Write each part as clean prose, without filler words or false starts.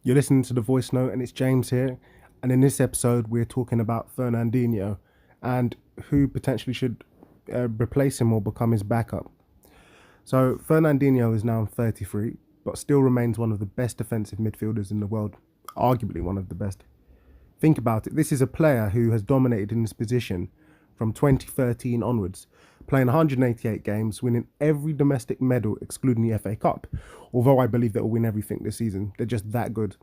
You're listening to the voice note, and it's James here. And in this episode, we're talking about Fernandinho and who potentially should replace him or become his backup. So, Fernandinho is now 33, but still remains one of the best defensive midfielders in the world, arguably one of the best. Think about it. This is a player who has dominated in this position from 2013 onwards, playing 188 games, winning every domestic medal excluding the FA Cup. Although I believe they'll win everything this season, they're just that good.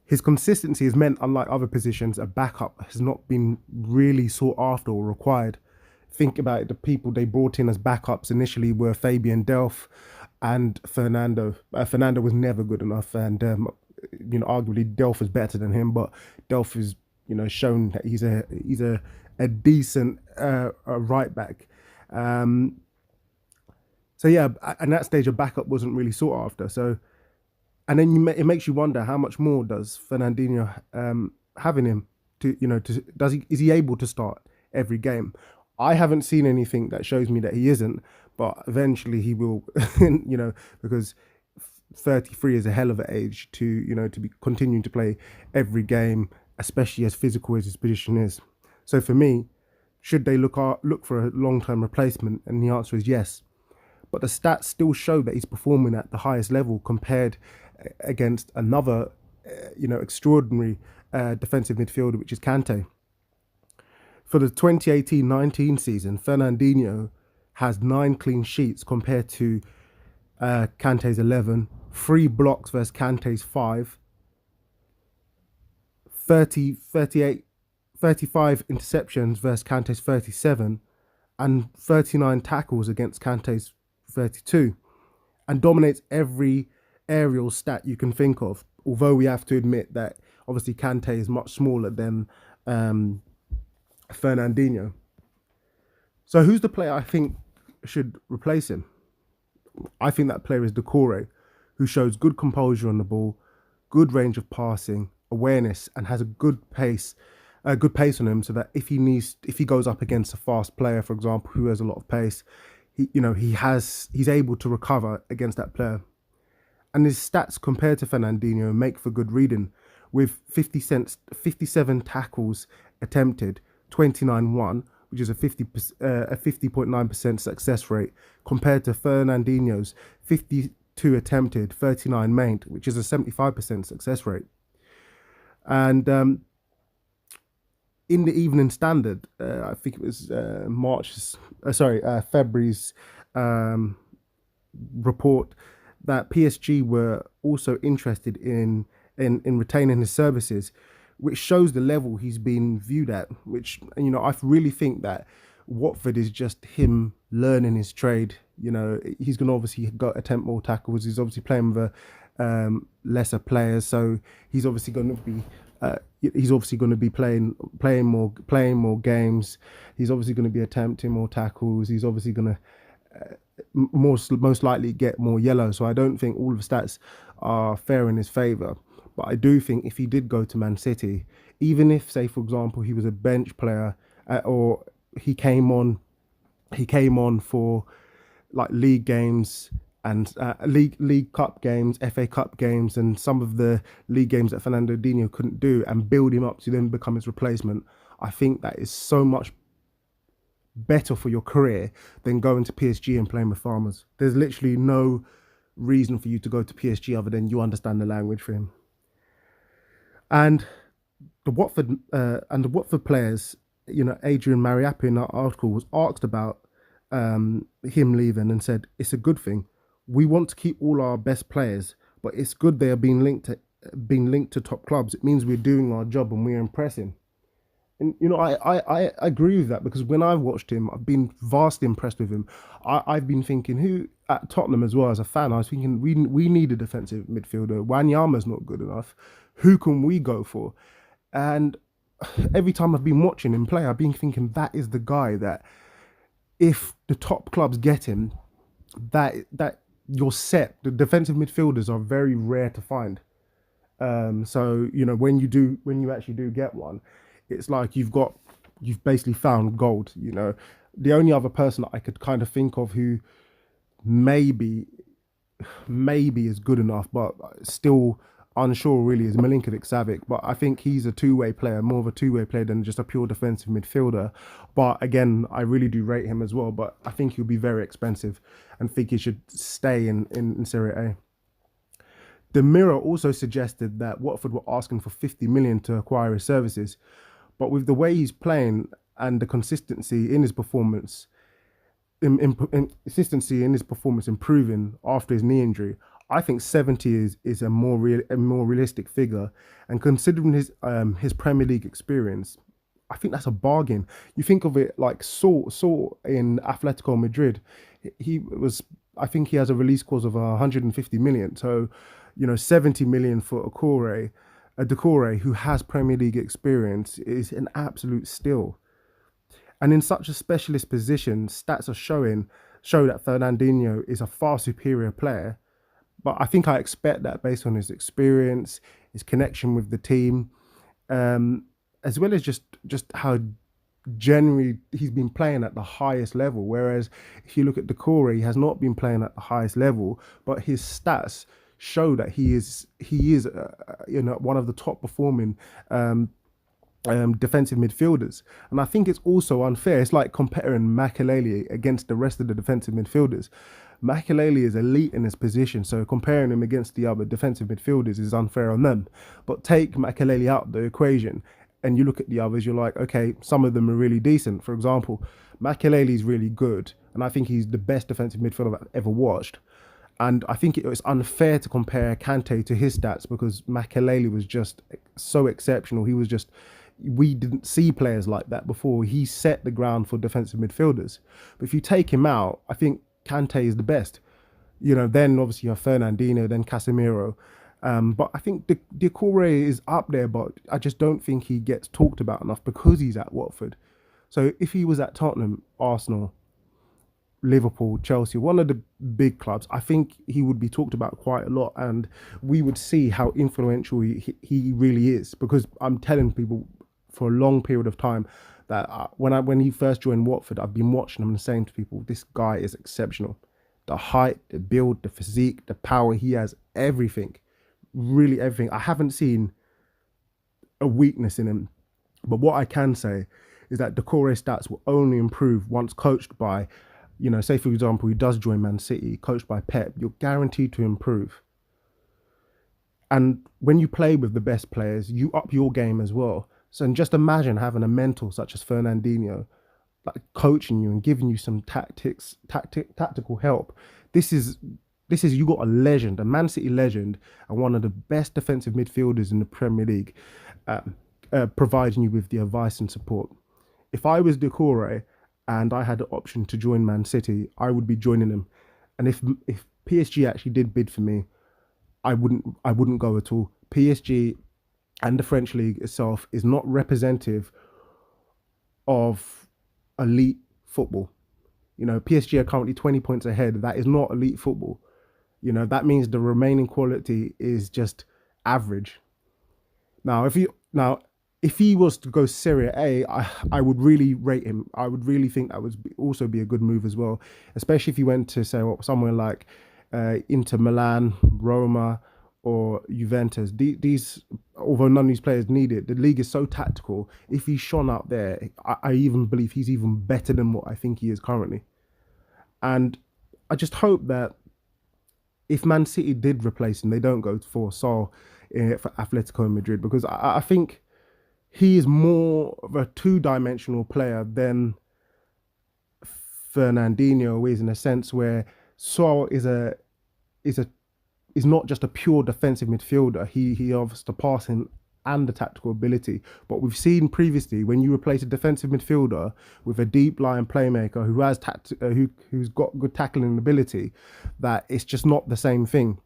His consistency has meant, unlike other positions, a backup has not been really sought after or required. Think about it, the people they brought in as backups initially were Fabian Delph and Fernando. Fernando was never good enough, and arguably Delph is better than him, but Delph is shown that he's a decent right back. So yeah, at that stage, a backup wasn't really sought after. So, and then it makes you wonder how much more does Fernandinho have in him is he able to start every game? I haven't seen anything that shows me that he isn't, but eventually he will, because 33 is a hell of an age to be continuing to play every game, especially as physical as his position is. So for me, should they look for a long-term replacement? And the answer is yes. But the stats still show that he's performing at the highest level compared against another, extraordinary defensive midfielder, which is Kante. For the 2018-19 season, Fernandinho has 9 clean sheets compared to Kante's 11, 3 blocks versus Kante's 5, 35 interceptions versus Kante's 37, and 39 tackles against Kante's 32, and dominates every aerial stat you can think of. Although we have to admit that obviously Kante is much smaller than Fernandinho. So who's the player I think should replace him? I think that player is Decore, who shows good composure on the ball, good range of passing, awareness, and has a good pace on him, so that if he goes up against a fast player, for example, who has a lot of pace, he's able to recover against that player. And his stats compared to Fernandinho make for good reading, with 57 tackles attempted, 29 won, which is a 50.9% success rate, compared to Fernandinho's 52 attempted, 39 made, which is a 75% success rate. And in the Evening Standard, I think it was February's report, that PSG were also interested in retaining his services, which shows the level he's been viewed at. Which I really think that Watford is just him learning his trade. He's going to obviously attempt more tackles. He's obviously playing with lesser players, so he's obviously going to be. Playing more games. He's obviously going to be attempting more tackles. He's obviously going to most likely get more yellow. So I don't think all of the stats are fair in his favour. But I do think if he did go to Man City, even if, say, for example, he was a bench player or he came on for like league games and league cup games, FA Cup games, and some of the league games that Fernandinho couldn't do, and build him up to then become his replacement, I think that is so much better for your career than going to PSG and playing with farmers. There's literally no reason for you to go to PSG other than you understand the language for him. And the Watford players, Adrian Mariappi in that article was asked about him leaving and said it's a good thing. We want to keep all our best players, but it's good they are being linked to top clubs. It means we're doing our job and we're impressing. And I agree with that, because when I've watched him, I've been vastly impressed with him. I've been thinking, who at Tottenham as well as a fan, I was thinking we need a defensive midfielder. Wanyama's not good enough. Who can we go for? And every time I've been watching him play, I've been thinking that is the guy that, if the top clubs get him, that you're set. The defensive midfielders are very rare to find. So when you actually do get one, it's like you've basically found gold. The only other person that I could kind of think of who maybe is good enough, but still unsure really is Milinkovic-Savic, but I think he's a two-way player, more of a two-way player than just a pure defensive midfielder. But again, I really do rate him as well, but I think he'll be very expensive and think he should stay in Serie A. The Mirror also suggested that Watford were asking for 50 million to acquire his services, but with the way he's playing and the consistency in his performance, consistency in his performance improving after his knee injury, I think 70 is a more realistic figure. And considering his Premier League experience, I think that's a bargain. You think of it like Saul in Atletico Madrid. He was, I think he has a release clause of 150 million. So, 70 million for a Decore who has Premier League experience is an absolute steal. And in such a specialist position, stats show that Fernandinho is a far superior player. But I think I expect that based on his experience, his connection with the team, as well as just how generally he's been playing at the highest level. Whereas if you look at Decore, he has not been playing at the highest level, but his stats show that he is one of the top performing defensive midfielders. And I think it's also unfair. It's like comparing Makelele against the rest of the defensive midfielders. Makelele is elite in his position, so comparing him against the other defensive midfielders is unfair on them. But take Makelele out of the equation and you look at the others, you're like, okay, some of them are really decent. For example, Makelele is really good, and I think he's the best defensive midfielder I've ever watched. And I think it's unfair to compare Kante to his stats because Makelele was just so exceptional. We didn't see players like that before. He set the ground for defensive midfielders. But if you take him out, I think Kante is the best. Then obviously you have Fernandinho, then Casemiro. But I think Decore is up there, but I just don't think he gets talked about enough because he's at Watford. So if he was at Tottenham, Arsenal, Liverpool, Chelsea, one of the big clubs, I think he would be talked about quite a lot, and we would see how influential he really is. Because I'm telling people for a long period of time that when he first joined Watford, I've been watching him and saying to people, this guy is exceptional. The height, the build, the physique, the power, he has everything, really everything. I haven't seen a weakness in him. But what I can say is that Decore stats will only improve once coached by, say for example, he does join Man City, coached by Pep, you're guaranteed to improve. And when you play with the best players, you up your game as well. So just imagine having a mentor such as Fernandinho, like coaching you and giving you some tactical help. This is you got a legend, a Man City legend, and one of the best defensive midfielders in the Premier League, providing you with the advice and support. If I was Decore and I had the option to join Man City, I would be joining them. And if PSG actually did bid for me, I wouldn't go at all. PSG and the French league itself is not representative of elite football. PSG are currently 20 points ahead. That is not elite football. That means the remaining quality is just average. Now, if he was to go Serie A, I would really rate him. I would really think that would also be a good move as well, especially if he went to somewhere like Inter Milan, Roma, or Juventus. These, although none of these players need it, the league is so tactical. If he shone out there, I even believe he's even better than what I think he is currently. And I just hope that if Man City did replace him, they don't go for Saul for Atletico Madrid, because I think he is more of a two-dimensional player than Fernandinho is, in a sense where Saul is not just a pure defensive midfielder. He offers the passing and the tactical ability. But we've seen previously when you replace a defensive midfielder with a deep line playmaker who's got good tackling ability, that it's just not the same thing.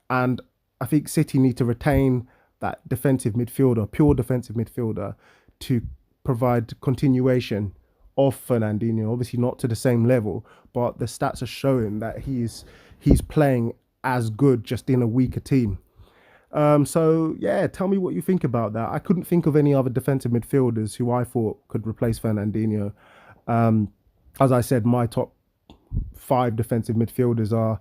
And I think City need to retain that defensive midfielder, pure defensive midfielder, to provide continuation of Fernandinho. Obviously not to the same level, but the stats are showing that he's playing as good, just in a weaker team. So yeah, tell me what you think about that. I couldn't think of any other defensive midfielders who I thought could replace Fernandinho. As I said, my top 5 defensive midfielders are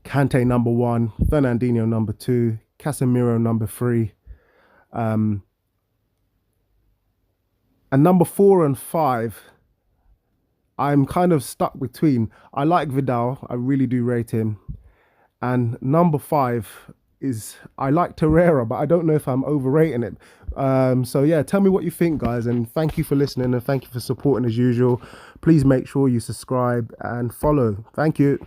Kante number 1, Fernandinho number 2, Casemiro number 3. And number 4 and 5, I'm kind of stuck between. I like Vidal, I really do rate him. And number 5 is, I like Torreira, but I don't know if I'm overrating it. So yeah, tell me what you think, guys, and thank you for listening and thank you for supporting as usual. Please make sure you subscribe and follow. Thank you.